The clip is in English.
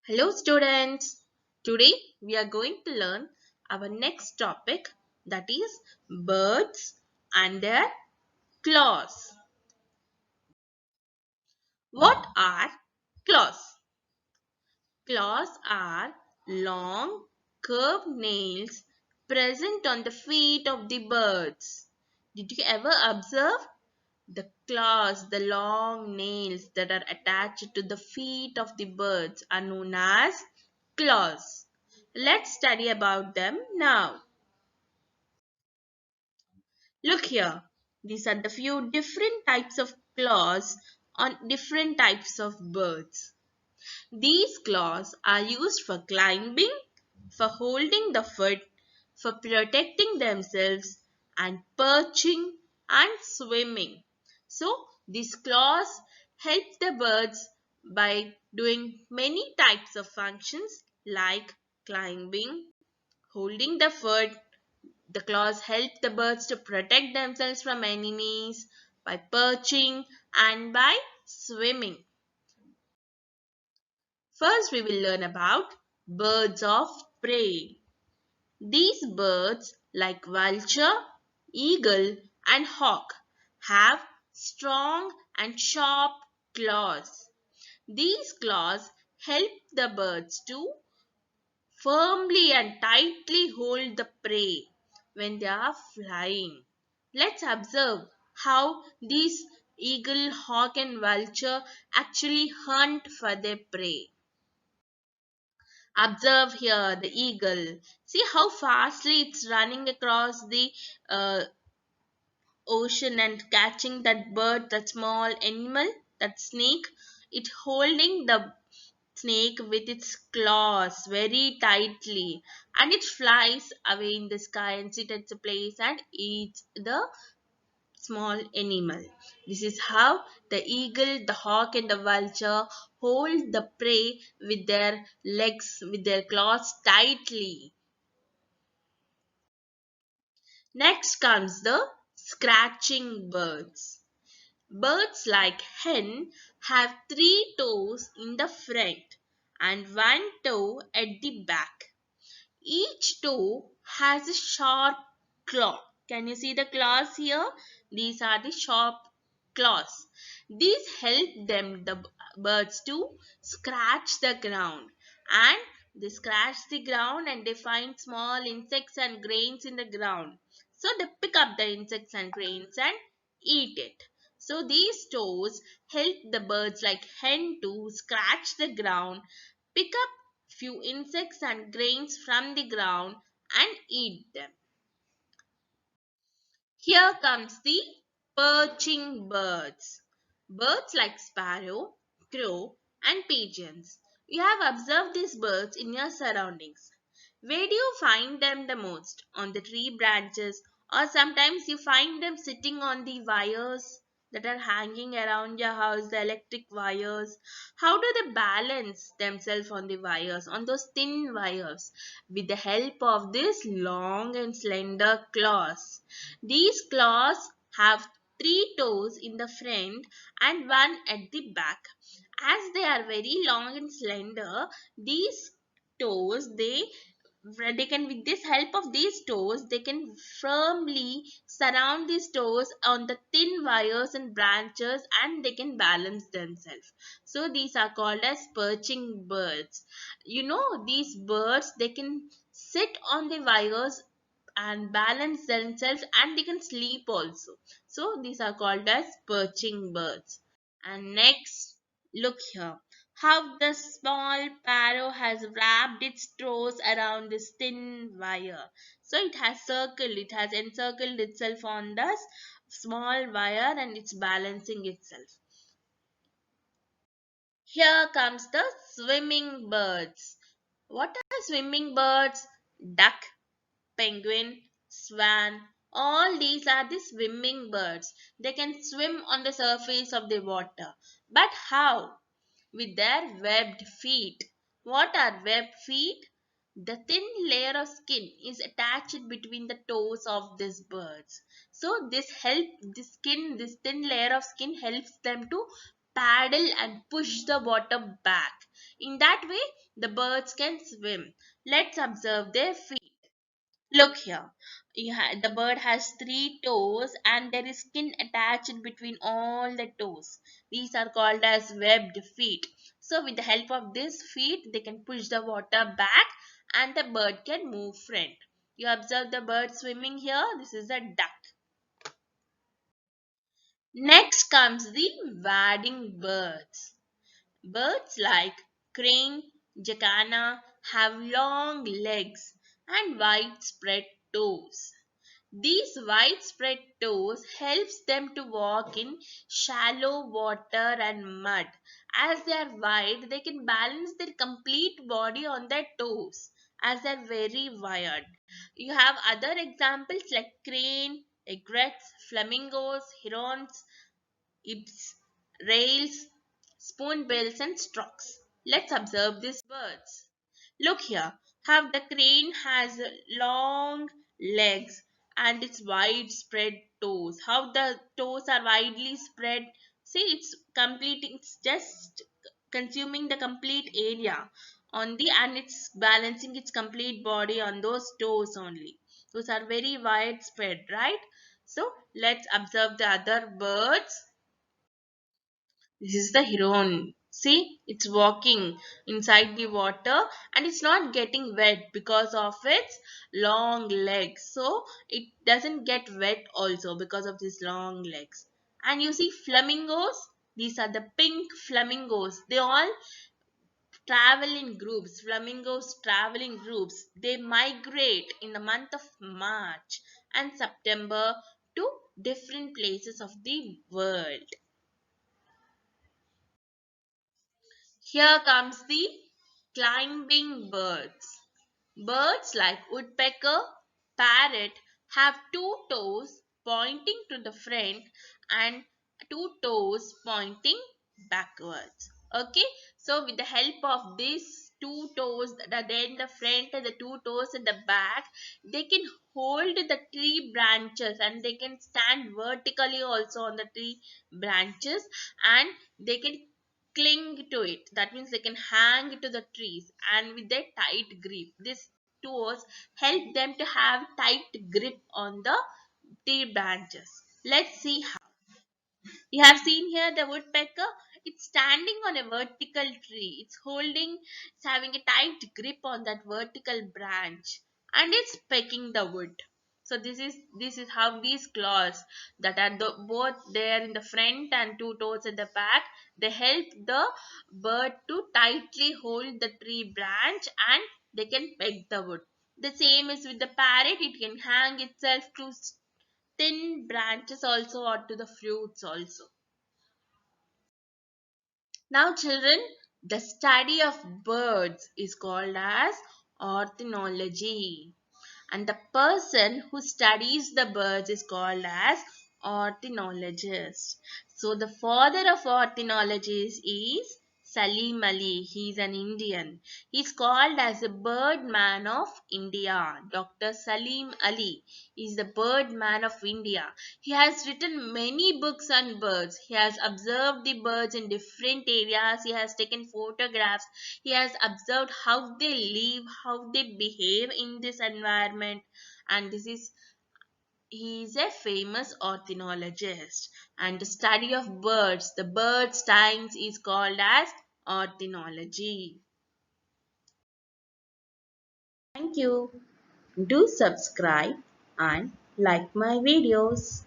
Hello students. Today we are going to learn our next topic, that is birds and their claws. What are claws? Claws are long curved nails present on the feet of the birds. Did you ever observe? The claws, the long nails that are attached to the feet of the birds are known as claws. Let's study about them now. Look here. These are the few different types of claws on different types of birds. These claws are used for climbing, for holding the foot, for protecting themselves, and perching and swimming. So, these claws help the birds by doing many types of functions like climbing, holding the foot. The claws help the birds to protect themselves from enemies by perching and by swimming. First, we will learn about birds of prey. These birds, like vulture, eagle, and hawk, have strong and sharp claws. These claws help the birds to firmly and tightly hold the prey when they are flying. Let's observe how these eagle, hawk, and vulture actually hunt for their prey. Observe here the eagle. See how fastly it's running across the uh, ocean and catching that bird, that small animal, that snake. It holding the snake with its claws very tightly, and it flies away in the sky and sits at the place and eats the small animal. This is how the eagle, the hawk, and the vulture hold the prey with their legs, with their claws tightly. Next comes the scratching birds. Birds like hen have three toes in the front and one toe at the back. Each toe has a sharp claw. Can you see the claws here? These are the sharp claws. These help them, the birds, to scratch the ground. And they scratch the ground and they find small insects and grains in the ground. So they pick up the insects and grains and eat it. So these toes help the birds like hen to scratch the ground, pick up few insects and grains from the ground and eat them. Here comes the perching birds. Birds like sparrow, crow, and pigeons. You have observed these birds in your surroundings. Where do you find them the most? On the tree branches, or sometimes you find them sitting on the wires that are hanging around your house, the electric wires. How do they balance themselves on the wires, on those thin wires? With the help of these long and slender claws. These claws have three toes in the front and one at the back. As they are very long and slender, these toes they can, with this help of these toes, they can firmly surround these toes on the thin wires and branches, and they can balance themselves. So these are called as perching birds. You know, these birds, they can sit on the wires and balance themselves, and they can sleep also. So these are called as perching birds. And next, look here. How the small sparrow has wrapped its toes around this thin wire. So it has encircled itself on the small wire and it's balancing itself. Here comes the swimming birds. What are swimming birds? Duck, penguin, swan, all these are the swimming birds. They can swim on the surface of the water. But how? With their webbed feet. What are webbed feet? The thin layer of skin is attached between the toes of these birds. So this thin layer of skin helps them to paddle and push the water back. In that way, the birds can swim. Let's observe their feet. Look here. The bird has three toes and there is skin attached between all the toes. These are called as webbed feet. So with the help of this feet, they can push the water back and the bird can move front. You observe the bird swimming here. This is a duck. Next comes the wading birds. Birds like crane, jacana have long legs and widespread toes. These widespread toes helps them to walk in shallow water and mud. As they are wide, they can balance their complete body on their toes as they are very wired. You have other examples like crane, egrets, flamingos, herons, ibs, rails, spoonbills, and storks. Let's observe these birds. Look here, how the crane has long legs and its widespread toes. How the toes are widely spread. See, it's completing, it's just consuming the complete area on the and it's balancing its complete body on those toes only. Those are very widespread, right? So let's observe the other birds. This is the heron. See, it's walking inside the water and it's not getting wet because of its long legs. So it doesn't get wet also because of these long legs. And you see flamingos. These are the pink flamingos. They all travel in groups. Flamingos travel in groups. They migrate in the month of March and September to different places of the world. Here comes the climbing birds. Birds like woodpecker, parrot have two toes pointing to the front and two toes pointing backwards. Okay, so with the help of these two toes that are there in the front and the two toes in the back, they can hold the tree branches and they can stand vertically also on the tree branches and they can cling to it. That means they can hang to the trees and with their tight grip. These toes help them to have tight grip on the tree branches. Let's see how. You have seen here the woodpecker. It's standing on a vertical tree. It's having a tight grip on that vertical branch and it's pecking the wood. So this is how these claws that are both there in the front and two toes at the back, they help the bird to tightly hold the tree branch and they can peck the wood. The same is with the parrot. It can hang itself to thin branches also or to the fruits also. Now, children, the study of birds is called as ornithology, and the person who studies the birds is called as ornithologist. So, the father of ornithology is Salim Ali. He is an Indian. He is called as the bird man of India. Dr. Salim Ali is the bird man of India. He has written many books on birds. He has observed the birds in different areas. He has taken photographs. He has observed how they live, how they behave in this environment. And this is he is a famous ornithologist. And the study of birds, the bird science is called as ornithology. Thank you. Do subscribe and like my videos.